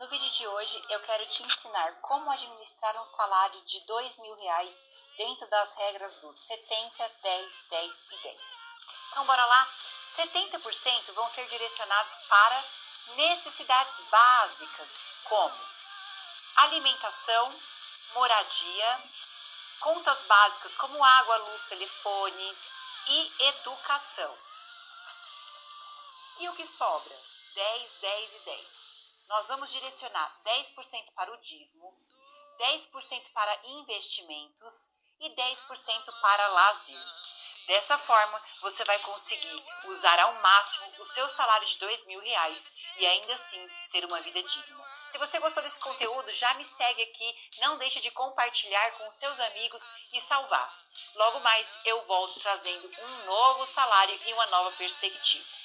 No vídeo de hoje eu quero te ensinar como administrar um salário de R$ 2.000 dentro das regras dos 70, 10, 10 e 10. Então bora lá? 70% vão ser direcionados para necessidades básicas como alimentação, moradia, contas básicas como água, luz, telefone e educação. E o que sobra? 10, 10 e 10. Nós vamos direcionar 10% para o dízimo, 10% para investimentos e 10% para lazer. Dessa forma, você vai conseguir usar ao máximo o seu salário de R$ 2.000 e ainda assim ter uma vida digna. Se você gostou desse conteúdo, já me segue aqui, não deixe de compartilhar com seus amigos e salvar. Logo mais eu volto trazendo um novo salário e uma nova perspectiva.